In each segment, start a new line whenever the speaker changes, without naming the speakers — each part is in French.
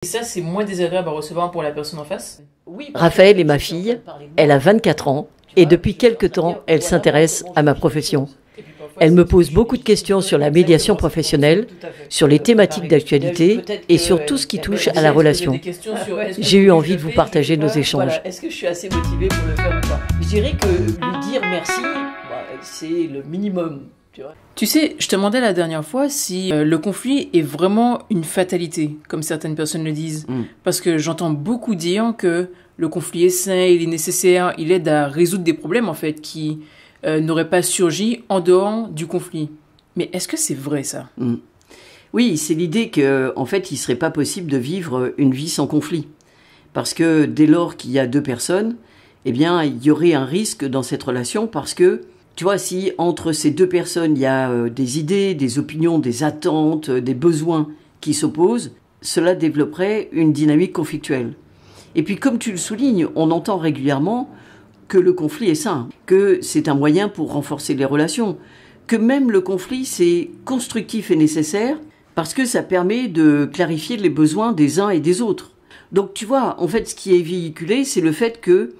Et ça, c'est moins désagréable à recevoir pour la personne en face?
Oui. Raphaël est ma fille, elle a 24 ans et depuis quelque temps, elle s'intéresse à ma profession. Elle me pose beaucoup de questions sur la médiation professionnelle, sur les thématiques d'actualité et sur tout ce qui touche à la relation. J'ai eu envie de vous partager nos échanges.
Est-ce que je suis assez motivée pour le faire ou pas? Je dirais que lui dire merci, c'est le minimum.
Tu sais, je te demandais la dernière fois si le conflit est vraiment une fatalité, comme certaines personnes le disent. Parce que j'entends beaucoup dire que le conflit est sain, il est nécessaire, il aide à résoudre des problèmes en fait qui n'auraient pas surgi en dehors du conflit. Mais est-ce que c'est vrai ça?
Oui, c'est l'idée qu'en fait, il ne serait pas possible de vivre une vie sans conflit. Parce que dès lors qu'il y a deux personnes, eh bien, il y aurait un risque dans cette relation parce que tu vois, si entre ces deux personnes, il y a des idées, des opinions, des attentes, des besoins qui s'opposent, cela développerait une dynamique conflictuelle. Et puis, comme tu le soulignes, on entend régulièrement que le conflit est sain, que c'est un moyen pour renforcer les relations, que même le conflit, c'est constructif et nécessaire parce que ça permet de clarifier les besoins des uns et des autres. Donc, tu vois, en fait, ce qui est véhiculé, c'est le fait que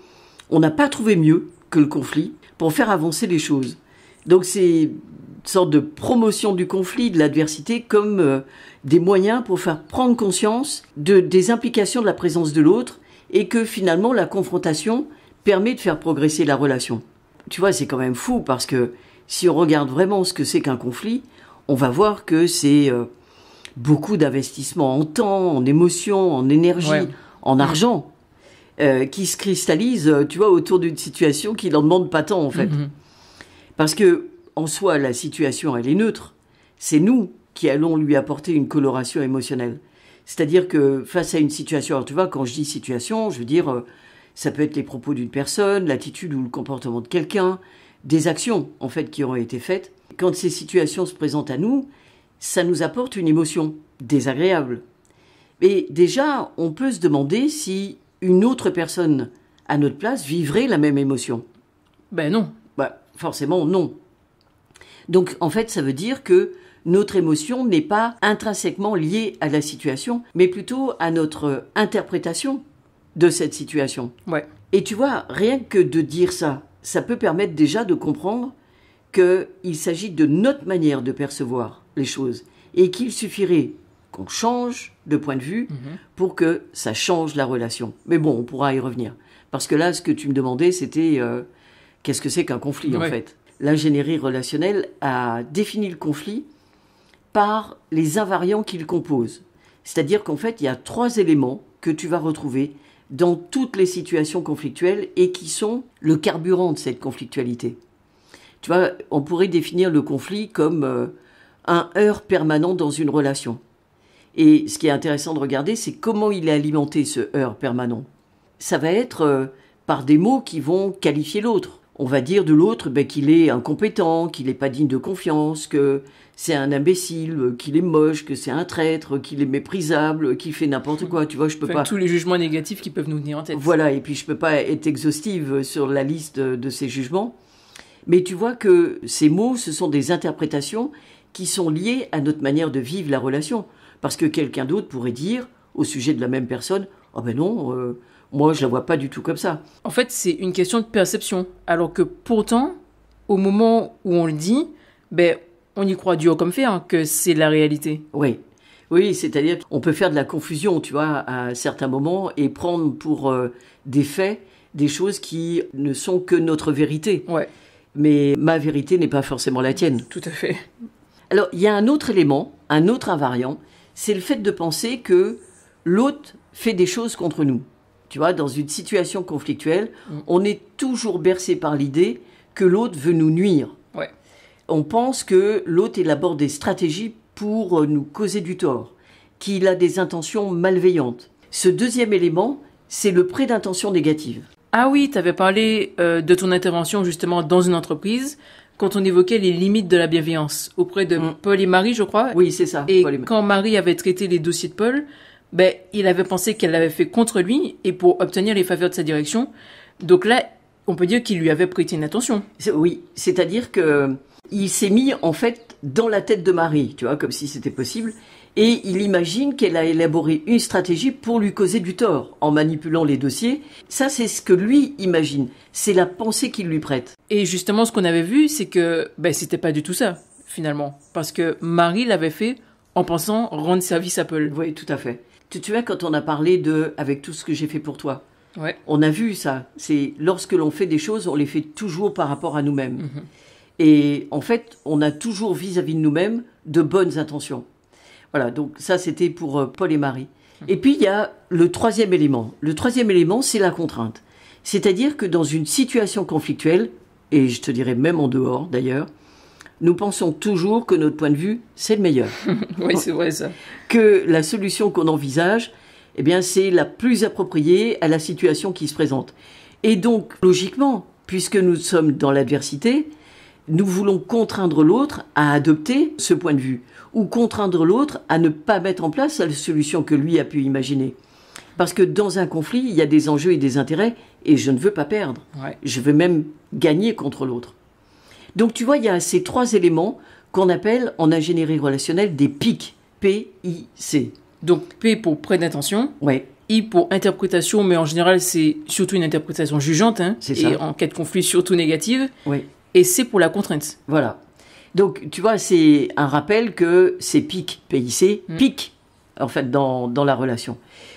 on n'a pas trouvé mieux que le conflit pour faire avancer les choses. Donc c'est une sorte de promotion du conflit, de l'adversité, comme des moyens pour faire prendre conscience des implications de la présence de l'autre et que finalement la confrontation permet de faire progresser la relation. Tu vois, c'est quand même fou parce que si on regarde vraiment ce que c'est qu'un conflit, on va voir que c'est beaucoup d'investissement en temps, en émotion, en énergie, en argent. Qui se cristallise, tu vois, autour d'une situation qui n'en demande pas tant, en fait. Parce que, en soi, la situation, elle est neutre. C'est nous qui allons lui apporter une coloration émotionnelle. C'est-à-dire que, face à une situation, alors tu vois, quand je dis situation, je veux dire, ça peut être les propos d'une personne, l'attitude ou le comportement de quelqu'un, des actions, en fait, qui auront été faites. Quand ces situations se présentent à nous, ça nous apporte une émotion désagréable. Et déjà, on peut se demander si une autre personne à notre place vivrait la même émotion.
Ben non.
Forcément non. Donc en fait ça veut dire que notre émotion n'est pas intrinsèquement liée à la situation, mais plutôt à notre interprétation de cette situation. Et tu vois, rien que de dire ça, ça peut permettre déjà de comprendre qu'il s'agit de notre manière de percevoir les choses et qu'il suffirait qu'on change de point de vue pour que ça change la relation. Mais bon, on pourra y revenir. Parce que là, ce que tu me demandais, c'était qu'est-ce que c'est qu'un conflit, en fait. L'ingénierie relationnelle a défini le conflit par les invariants qu'il compose. C'est-à-dire qu'en fait, il y a 3 éléments que tu vas retrouver dans toutes les situations conflictuelles et qui sont le carburant de cette conflictualité. Tu vois, on pourrait définir le conflit comme un heurt permanent dans une relation. Et ce qui est intéressant de regarder, c'est comment il est alimenté, ce heurt permanent. Ça va être par des mots qui vont qualifier l'autre. On va dire de l'autre qu'il est incompétent, qu'il n'est pas digne de confiance, que c'est un imbécile, qu'il est moche, que c'est un traître, qu'il est méprisable, qu'il fait n'importe quoi. Tu vois, je peux pas...
Tous les jugements négatifs qui peuvent nous venir en tête.
Voilà, et puis je peux pas être exhaustive sur la liste de ces jugements. Mais tu vois que ces mots, ce sont des interprétations qui sont liées à notre manière de vivre la relation. Parce que quelqu'un d'autre pourrait dire, au sujet de la même personne, « Oh ben non, moi je la vois pas du tout comme ça. »
En fait, c'est une question de perception. Alors que pourtant, au moment où on le dit, on y croit dur comme fer que c'est la réalité.
Oui, c'est-à-dire qu'on peut faire de la confusion, tu vois, à certains moments et prendre pour des faits des choses qui ne sont que notre vérité. Mais ma vérité n'est pas forcément la tienne.
Tout à fait.
Alors, il y a un autre élément, un autre invariant, c'est le fait de penser que l'autre fait des choses contre nous. Tu vois, dans une situation conflictuelle, on est toujours bercé par l'idée que l'autre veut nous nuire. On pense que l'autre élabore des stratégies pour nous causer du tort, qu'il a des intentions malveillantes. Ce deuxième élément, c'est le prêt d'intention négative.
Ah oui, tu avais parlé de ton intervention justement dans une entreprise quand on évoquait les limites de la bienveillance auprès de Paul et Marie, je crois.
Oui, c'est ça.
Et quand Marie avait traité les dossiers de Paul, il avait pensé qu'elle l'avait fait contre lui et pour obtenir les faveurs de sa direction. Donc là, on peut dire qu'il lui avait prêté une attention.
Oui, c'est-à-dire que il s'est mis en fait dans la tête de Marie, tu vois, comme si c'était possible. Et il imagine qu'elle a élaboré une stratégie pour lui causer du tort en manipulant les dossiers. Ça, c'est ce que lui imagine. C'est la pensée qu'il lui prête.
Et justement, ce qu'on avait vu, c'est que c'était pas du tout ça, finalement. Parce que Marie l'avait fait en pensant rendre service à Paul.
Oui, tout à fait. Tu te souviens quand on a parlé de « avec tout ce que j'ai fait pour toi ».
Ouais.
On a vu ça. C'est lorsque l'on fait des choses, on les fait toujours par rapport à nous-mêmes. Et en fait, on a toujours vis-à-vis de nous-mêmes de bonnes intentions. Voilà, donc ça c'était pour Paul et Marie. Et puis il y a le troisième élément. Le troisième élément, c'est la contrainte. C'est-à-dire que dans une situation conflictuelle, et je te dirais même en dehors d'ailleurs, nous pensons toujours que notre point de vue, c'est le meilleur.
Oui, c'est vrai ça.
Que la solution qu'on envisage, eh bien, c'est la plus appropriée à la situation qui se présente. Et donc, logiquement, puisque nous sommes dans l'adversité, nous voulons contraindre l'autre à adopter ce point de vue, ou contraindre l'autre à ne pas mettre en place la solution que lui a pu imaginer. Parce que dans un conflit, il y a des enjeux et des intérêts, et je ne veux pas perdre.
Ouais.
Je veux même gagner contre l'autre. Donc tu vois, il y a ces trois éléments qu'on appelle en ingénierie relationnelle des PIC. P-I-C.
Donc P pour prêt d'intention,
Ouais,
I pour interprétation, mais en général c'est surtout une interprétation jugeante, hein,
C'est ça.
et en cas de conflit surtout négative,
ouais,
et C pour la contrainte.
voilà. Donc tu vois, c'est un rappel que c'est PIC, P-I-C, PIC, en fait, dans la relation.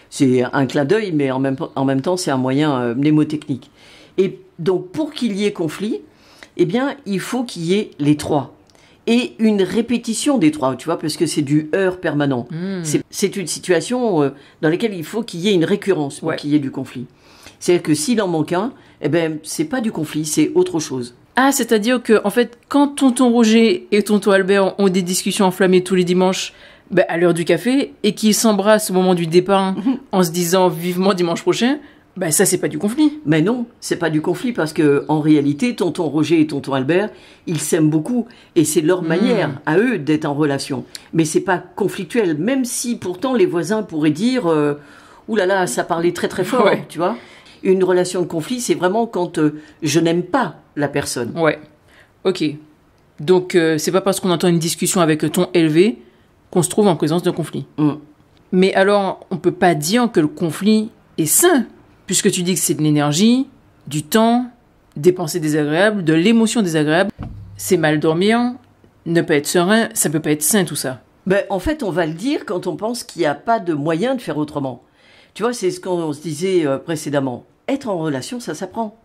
C'est un clin d'œil, mais en même temps, c'est un moyen mnémotechnique. Et donc, pour qu'il y ait conflit, eh bien, il faut qu'il y ait les trois. Et une répétition des trois, tu vois, parce que c'est du heurt permanent. C'est une situation dans laquelle il faut qu'il y ait une récurrence pour qu'il y ait du conflit. C'est-à-dire que s'il en manque un, eh ben, c'est pas du conflit, c'est autre chose.
Ah, c'est-à-dire que, en fait, quand tonton Roger et tonton Albert ont des discussions enflammées tous les dimanches, à l'heure du café, et qu'ils s'embrassent au moment du départ en se disant vivement dimanche prochain, ça, c'est pas du conflit.
Mais non, c'est pas du conflit parce que en réalité, tonton Roger et tonton Albert, ils s'aiment beaucoup et c'est leur manière à eux d'être en relation. Mais c'est pas conflictuel, même si pourtant les voisins pourraient dire ouh là là, ça parlait très très fort, tu vois. Une relation de conflit, c'est vraiment quand je n'aime pas la personne.
Ouais. Ok. Donc c'est pas parce qu'on entend une discussion avec ton élevé qu'on se trouve en présence d'un conflit. Mais alors, on peut pas dire que le conflit est sain. Puisque tu dis que c'est de l'énergie, du temps, des pensées désagréables, de l'émotion désagréable, c'est mal dormir, ne pas être serein, ça peut pas être sain tout ça.
En fait, on va le dire quand on pense qu'il n'y a pas de moyen de faire autrement. Tu vois, c'est ce qu'on se disait précédemment. Être en relation, ça s'apprend.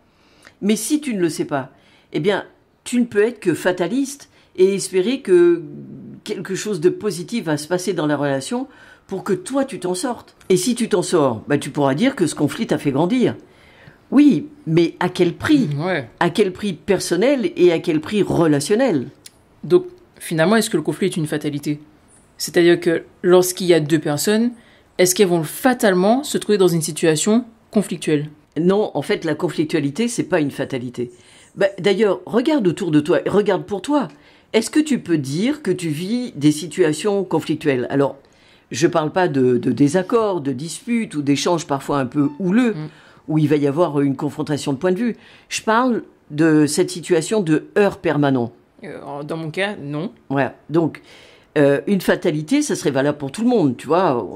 Mais si tu ne le sais pas, eh bien, tu ne peux être que fataliste et espérer que quelque chose de positif va se passer dans la relation pour que toi, tu t'en sortes. Et si tu t'en sors, tu pourras dire que ce conflit t'a fait grandir. Oui, mais à quel prix ? À quel prix personnel et à quel prix relationnel ?
Donc, finalement, est-ce que le conflit est une fatalité ? C'est-à-dire que lorsqu'il y a deux personnes, est-ce qu'elles vont fatalement se trouver dans une situation conflictuelle ?
Non, en fait, la conflictualité, c'est pas une fatalité. D'ailleurs, regarde autour de toi, regarde pour toi. Est-ce que tu peux dire que tu vis des situations conflictuelles ? Alors, je ne parle pas de désaccords, de disputes ou d'échanges parfois un peu houleux, où il va y avoir une confrontation de points de vue. Je parle de cette situation de heurt permanent.
Dans mon cas, non.
Voilà. Donc, une fatalité, ça serait valable pour tout le monde, tu vois.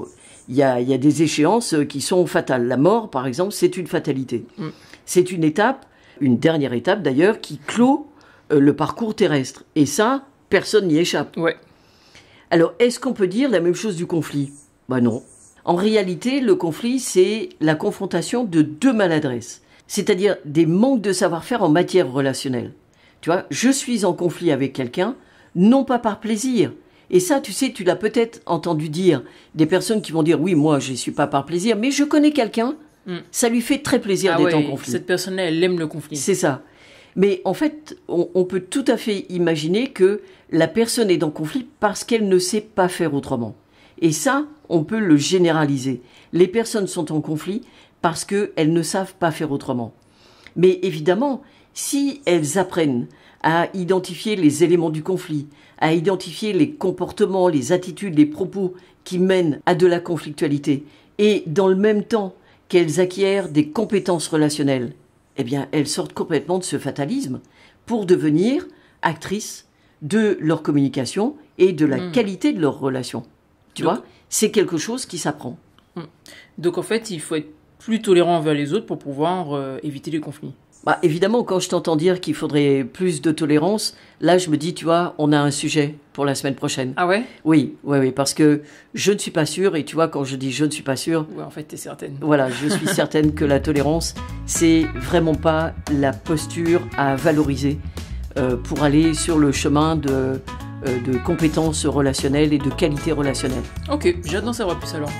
Il y a des échéances qui sont fatales. La mort, par exemple, c'est une fatalité. C'est une étape, une dernière étape d'ailleurs, qui clôt le parcours terrestre. Et ça, personne n'y échappe.
Ouais.
Alors, est-ce qu'on peut dire la même chose du conflit ? Non. En réalité, le conflit, c'est la confrontation de deux maladresses, c'est-à-dire des manques de savoir-faire en matière relationnelle. Tu vois, je suis en conflit avec quelqu'un, non pas par plaisir. Et ça, tu sais, tu l'as peut-être entendu dire, des personnes qui vont dire « Oui, moi, je ne suis pas par plaisir, mais je connais quelqu'un, ça lui fait très plaisir d'être en conflit. »
Cette personne-là, elle aime le conflit.
C'est ça. Mais en fait, on peut tout à fait imaginer que la personne est en conflit parce qu'elle ne sait pas faire autrement. Et ça, on peut le généraliser. Les personnes sont en conflit parce qu'elles ne savent pas faire autrement. Mais évidemment, si elles apprennent à identifier les éléments du conflit, à identifier les comportements, les attitudes, les propos qui mènent à de la conflictualité, et dans le même temps qu'elles acquièrent des compétences relationnelles, eh bien, elles sortent complètement de ce fatalisme pour devenir actrices de leur communication et de la qualité de leur relation. Tu vois, c'est quelque chose qui s'apprend.
Donc en fait, il faut être plus tolérant envers les autres pour pouvoir éviter les conflits.
Bah, évidemment, quand je t'entends dire qu'il faudrait plus de tolérance, là, je me dis, tu vois, on a un sujet pour la semaine prochaine.
Ah ouais?
Oui, parce que je ne suis pas sûre, et tu vois, quand je dis je ne suis pas sûre...
Ouais, en fait, t'es certaine.
Voilà, je suis certaine que la tolérance, c'est vraiment pas la posture à valoriser pour aller sur le chemin de compétences relationnelles et de qualité relationnelle.
Ok, j'ai hâte d'en savoir plus alors.